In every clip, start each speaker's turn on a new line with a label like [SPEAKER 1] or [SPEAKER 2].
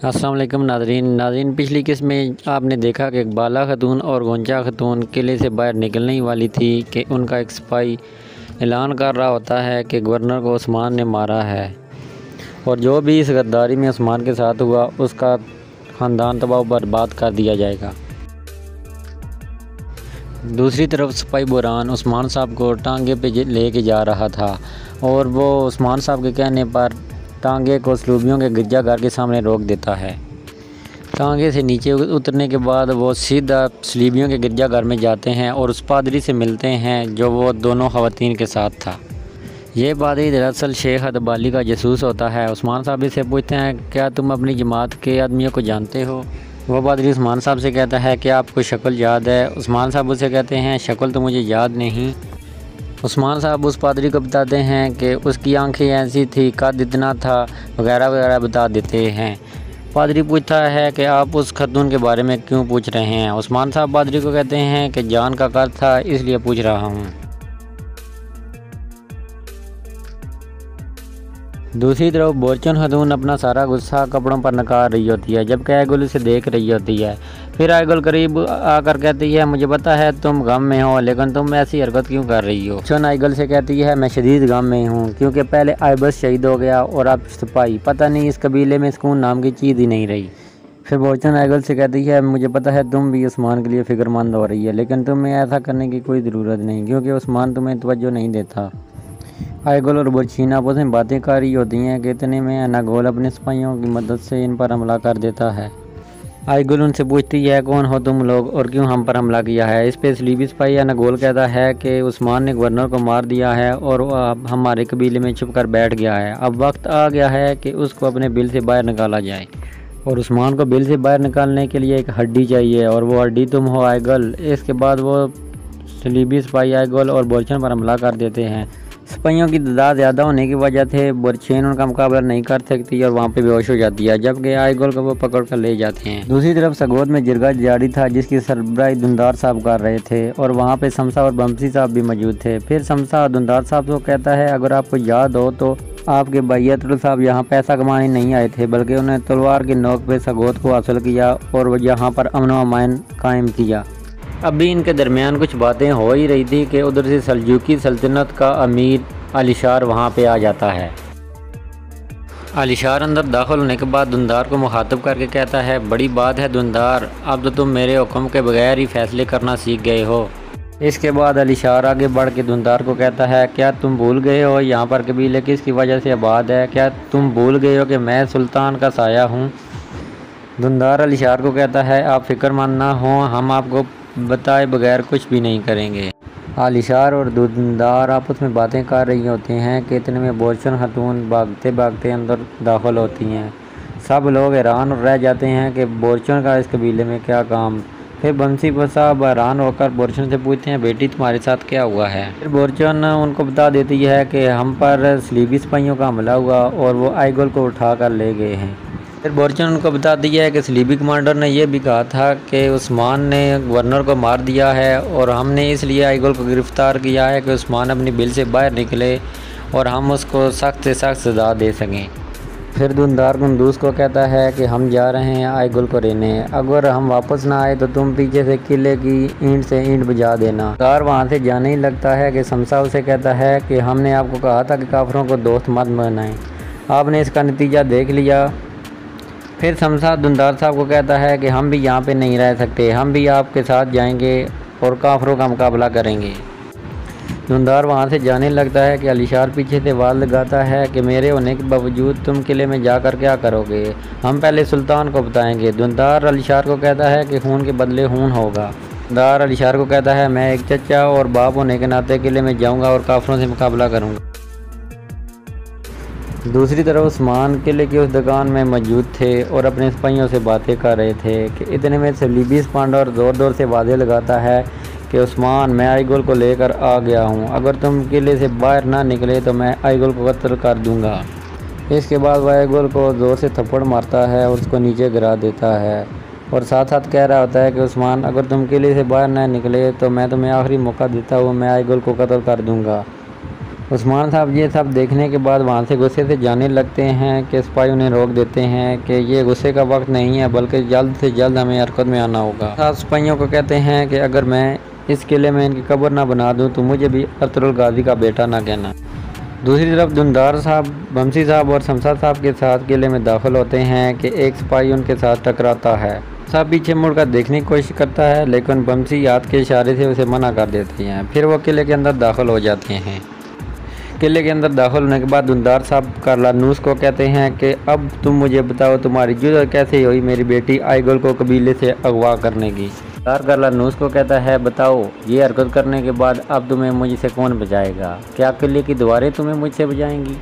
[SPEAKER 1] अस्सलाम वालेकुम नाज़रीन पिछली किस्त में आपने देखा कि बाला खातून और गोंचा खातून किले से बाहर निकलने ही वाली थी कि उनका एक सिपाही ऐलान कर रहा होता है कि गवर्नर को उस्मान ने मारा है और जो भी इस गद्दारी में उस्मान के साथ हुआ उसका ख़ानदान तबाह बर्बाद कर दिया जाएगा। दूसरी तरफ सिपाही बुरहान उस्मान साहब को टांगे पे लेके जा रहा था और वो उस्मान साहब के कहने पर टांगे को सलूबियों के गिरजाघर के सामने रोक देता है। टांगे से नीचे उतरने के बाद वो सीधा सलीबियों के गिरजाघर में जाते हैं और उस पादरी से मिलते हैं जो वो दोनों ख़वातीन के साथ था। ये पादरी दरअसल शेख अदबाली का जासूस होता है। उस्मान साहब से पूछते हैं, क्या तुम अपनी जमात के आदमियों को जानते हो? वो पादरी उस्मान साहब से कहता है, क्या आपको शक्ल याद है? उस्मान साहब उसे कहते हैं, शक्ल तो मुझे याद नहीं। उस्मान साहब उस पादरी को बताते हैं कि उसकी आंखें ऐसी थी, कद इतना था, वगैरह वगैरह बता देते हैं। पादरी पूछता है कि आप उस खातून के बारे में क्यों पूछ रहे हैं? उस्मान साहब पादरी को कहते हैं कि जान का कर्ज था इसलिए पूछ रहा हूँ। दूसरी तरफ बोरचन खातून अपना सारा गुस्सा कपड़ों पर निकाल रही होती है जबकि आयगुल उसे देख रही होती है। फिर आयगुल करीब आकर कहती है, मुझे पता है तुम गम में हो, लेकिन तुम ऐसी हरकत क्यों कर रही हो? बोरचन आयगुल से कहती है, मैं शदीद गम में हूँ क्योंकि पहले आयबस शहीद हो गया और अब सिपाही, पता नहीं इस कबीले में सुकून नाम की चीज़ ही नहीं रही। फिर बोरचन आयगुल से कहती है, मुझे पता है तुम भी उस्मान के लिए फ़िक्रमंद हो रही है, लेकिन तुम्हें ऐसा करने की कोई ज़रूरत नहीं क्योंकि उस्मान तुम्हें तवज्जो नहीं देता। आयगुल और बुरशीन आपस में बातें कर रही होती हैं कि इतने में अनागोल अपने सिपाहियों की मदद से इन पर हमला कर देता है। आयगुल उनसे पूछती है, कौन हो तुम लोग और क्यों हम पर हमला किया है? इस पे सलीबी सिपाही अनागोल कहता है कि उस्मान ने गवर्नर को मार दिया है और वो अब हमारे कबीले में छुप कर बैठ गया है। अब वक्त आ गया है कि उसको अपने बिल से बाहर निकाला जाए और उस्मान को बिल से बाहर निकालने के लिए एक हड्डी चाहिए और वो हड्डी तुम हो आयगुल। इसके बाद वो सलीबी सिपाही आयगुल और बोरचन पर हमला कर देते हैं। सिपाहियों की तादाद ज़्यादा होने की वजह से बोरचेन उनका मुकाबला नहीं कर सकती और वहाँ पे बेहोश हो जाती है जबकि आयगुल को वो पकड़ कर ले जाते हैं। दूसरी तरफ सगोद में जिरगा जारी था जिसकी सरबराही दुंदार साहब कर रहे थे और वहाँ पे शमसा और बमसी साहब भी मौजूद थे। फिर शमसा दुंदार साहब को कहता है, अगर आपको याद हो तो आपके बैयतुल साहब यहाँ पैसा कमाने नहीं आए थे बल्कि उन्हें तलवार की नोक पे सगोद को हासिल किया और वो यहाँ पर अमन व अमान कायम किया। अभी इनके दरमियान कुछ बातें हो ही रही थी कि उधर से सल्जूकी सल्तनत का अमीर अलीशार वहाँ पे आ जाता है। अलीशार अंदर दाखिल होने के बाद दुंदार को मुखातब करके कहता है, बड़ी बात है दुंदार, अब तो तुम मेरे हुक्म के बगैर ही फैसले करना सीख गए हो। इसके बाद अलीशार आगे बढ़ के दुंदार को कहता है, क्या तुम भूल गए हो यहाँ पर कबीले किसकी वजह से आबाद है? क्या तुम भूल गए हो कि मैं सुल्तान का साया हूँ? दुंदार अलीशार को कहता है, आप फिक्रमंद ना हो, हम आपको बताए बगैर कुछ भी नहीं करेंगे। अलीशार और दुंदार आपस में बातें कर रही होते हैं कि इतने में बोरचन खातून भागते भागते अंदर दाखिल होती हैं। सब लोग हैरान रह जाते हैं कि बोरचन का इस कबीले में क्या काम। फिर बंसी साहब हैरान होकर बोरचन से पूछते हैं, बेटी तुम्हारे साथ क्या हुआ है? फिर बोरचन उनको बता देती है कि हम पर सलीबी सिपाहियों का हमला हुआ और वो आयगुल को उठा कर ले गए हैं। फिर बोरचन उनको बता दिया है कि सलीबी कमांडर ने यह भी कहा था कि उस्मान ने गवर्नर को मार दिया है और हमने इसलिए आयगुल को गिरफ़्तार किया है कि उस्मान अपनी बिल से बाहर निकले और हम उसको सख्त से सख्त सज़ा दे सकें। फिर दुंदार कुंदूस को कहता है कि हम जा रहे हैं आयगुल को रहने, अगर हम वापस ना आए तो तुम पीछे से किले की ईंट से ईंट बजा देना। दुंदार वहाँ से जाने ही लगता है कि शमसा उसे कहता है कि हमने आपको कहा था कि काफिरों को दोस्त मत बनाएं, आपने इसका नतीजा देख लिया। फिर शमसा दुंदार साहब को कहता है कि हम भी यहाँ पे नहीं रह सकते, हम भी आपके साथ जाएंगे और काफिरों का मुकाबला करेंगे। दुंदार वहाँ से जाने लगता है कि अलीशार पीछे से वार लगाता है कि मेरे होने के बावजूद तुम किले में जाकर क्या करोगे? हम पहले सुल्तान को बताएंगे। दुंदार अलीशार को कहता है कि खून के बदले खून होगा। दुंदार अलीशार को कहता है, मैं एक चचा और बाप होने के नाते किले में जाऊँगा और काफिरों से मुकाबला करूँगा। दूसरी तरफ उस्मान किले की उस दुकान में मौजूद थे और अपने सिपाहियों से बातें कर रहे थे कि इतने में सलीबी स्पांडर ज़ोर ज़ोर से वादे लगाता है कि उस्मान, मैं आयगुल को लेकर आ गया हूँ, अगर तुम किले से बाहर ना निकले तो मैं आयगुल को कत्ल कर दूँगा। इसके बाद वह आयगुल को ज़ोर से थप्पड़ मारता है और उसको नीचे गिरा देता है और साथ साथ कह रहा होता है कि उस्मान, अगर तुम किले से बाहर ना निकले तो मैं तुम्हें आखिरी मौका देता हूँ, मैं आयगुल को कत्ल कर दूँगा। उस्मान साहब ये सब देखने के बाद वहाँ से गुस्से से जाने लगते हैं कि सिपाही उन्हें रोक देते हैं कि ये गुस्से का वक्त नहीं है, बल्कि जल्द से जल्द हमें हरकत में आना होगा। साहब सिपाहियों को कहते हैं कि अगर मैं इस किले में इनकी कब्र ना बना दूं तो मुझे भी अख्तरुल गाजी का बेटा ना कहना। दूसरी तरफ दुंदार साहब बमसी साहब और शमशाद साहब के साथ किले में दाखिल होते हैं कि एक सिपाही उनके साथ टकराता है। साहब पीछे मुड़कर देखने की कोशिश करता है, लेकिन बमसी हाथ के इशारे से उसे मना कर देती हैं। फिर वो किले के अंदर दाखिल हो जाते हैं। किले के अंदर दाखिल होने के बाद दुंदार साहब कार्लानूस को कहते हैं कि अब तुम मुझे बताओ तुम्हारी जुर्रत कैसे हुई मेरी बेटी आइगुल को कबीले से अगवा करने की। कार्लानूस को कहता है बताओ ये हरकत करने के बाद अब तुम्हें मुझसे कौन बचाएगा? क्या किले की दीवारें तुम्हें मुझसे बचाएंगी?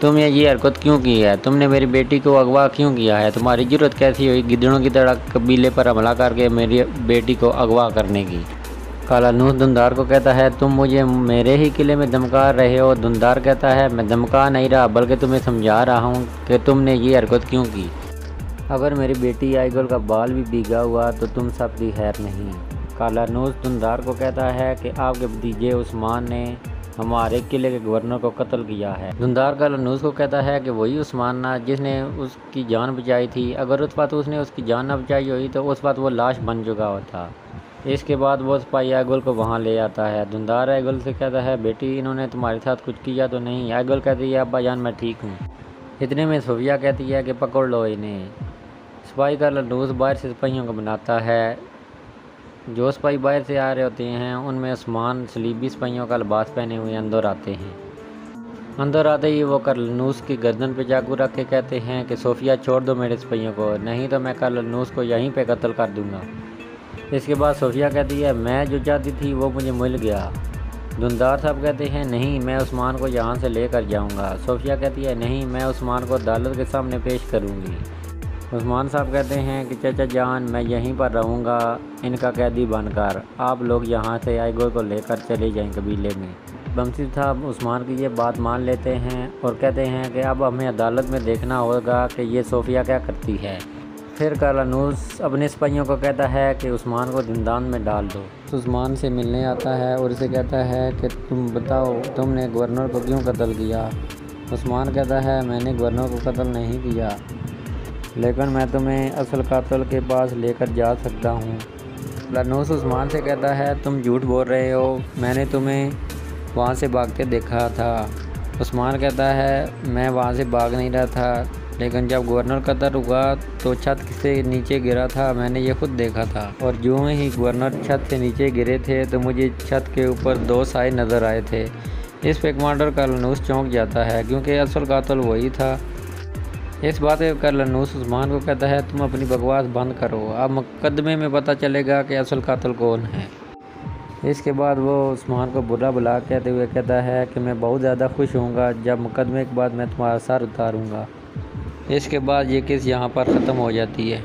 [SPEAKER 1] तुमने ये हरकत क्यों की है? तुमने मेरी बेटी को अगवा क्यों किया है? तुम्हारी जुर्रत कैसी हुई गिद्धड़ों की तरह कबीले पर हमला करके मेरी बेटी को अगवा करने की? कार्लानूस दुंदार को कहता है तुम मुझे मेरे ही किले में धमका रहे हो। दुंदार कहता है मैं धमका नहीं रहा, बल्कि तुम्हें समझा रहा हूँ कि तुमने ये हरकत क्यों की। अगर मेरी बेटी आइगुल का बाल भी भीगा हुआ तो तुम सब भी खैर नहीं। कार्लानूस दुंदार को कहता है कि आपके भतीजे उस्मान ने हमारे किले के गवर्नर को कत्ल किया है। दुंदार कार्लानूस को कहता है कि वही उस्मान ना जिसने उसकी जान बचाई थी। अगर उस वक्त उसने उसकी जान न बचाई हुई तो उस वक्त वो लाश बन चुका होता। इसके बाद वो सिपाही आइगुल को वहाँ ले आता है। दुंदार आइगुल से कहता है बेटी इन्होंने तुम्हारे साथ कुछ किया तो नहीं? आइगुल कहती है अब्बा जान मैं ठीक हूँ। इतने में सोफिया कहती है कि पकड़ लो इन्हें। सिपाही कार्लानूस बाहर से सिपाहियों को बनाता है। जो सिपाही बाहर से आ रहे होते हैं उनमें उस्मान सलीबी सिपाहियों का लिबास पहने हुए अंदर आते हैं। अंदर आते ही वो कार्लानूस की गर्दन पे चाकू रख के कहते हैं कि सोफिया छोड़ दो मेरे सिपाहियों को, नहीं तो मैं कार्लानूस को यहीं पे कत्ल कर दूंगा। इसके बाद सोफिया कहती है मैं जो चाहती थी वो मुझे मिल गया। दुंदार साहब कहते हैं नहीं मैं उस्मान को यहाँ से लेकर जाऊँगा। सोफिया कहती है नहीं मैं उस्मान को अदालत के सामने पेश करूँगी। उस्मान साहब कहते हैं कि चाचा जान मैं यहीं पर रहूँगा इनका कैदी बनकर, आप लोग यहाँ से आइगुल को लेकर चले जाएं कबीले में। बमसी साहब उस्मान की ये बात मान लेते हैं और कहते हैं कि अब हमें अदालत में देखना होगा कि ये सोफिया क्या करती है। फिर कार्लानूस अपने सिपाहियों को कहता है कि उस्मान को जिंदान में डाल दो। उस्मान से मिलने आता है और इसे कहता है कि तुम बताओ तुमने गवर्नर को क्यों कत्ल किया? उस्मान कहता है मैंने गवर्नर को कत्ल नहीं किया, लेकिन मैं तुम्हें असल कातिल के पास लेकर जा सकता हूँ। कार्लानूस उस्मान से कहता है तुम झूठ बोल रहे हो, मैंने तुम्हें वहाँ से भागते देखा था। उस्मान कहता है मैं वहाँ से भाग नहीं रहा था, लेकिन जब गवर्नर कत्ल हुआ तो छत से नीचे गिरा था, मैंने ये खुद देखा था। और जो ही गवर्नर छत से नीचे गिरे थे तो मुझे छत के ऊपर दो साए नज़र आए थे। इस पे कमांडर कार्लानूस चौंक जाता है क्योंकि असल कातिल वही था। इस बात पर कार्लानूस उस्मान को कहता है तुम अपनी बकवास बंद करो, अब मुकदमे में पता चलेगा कि असल कातिल कौन है। इसके बाद वो उस्मान को बुरा भला कहते हुए कहता है कि मैं बहुत ज़्यादा खुश होऊंगा जब मुकदमे के बाद मैं तुम्हारा सर उतारूंगा। इसके बाद ये केस यहाँ पर ख़त्म हो जाती है।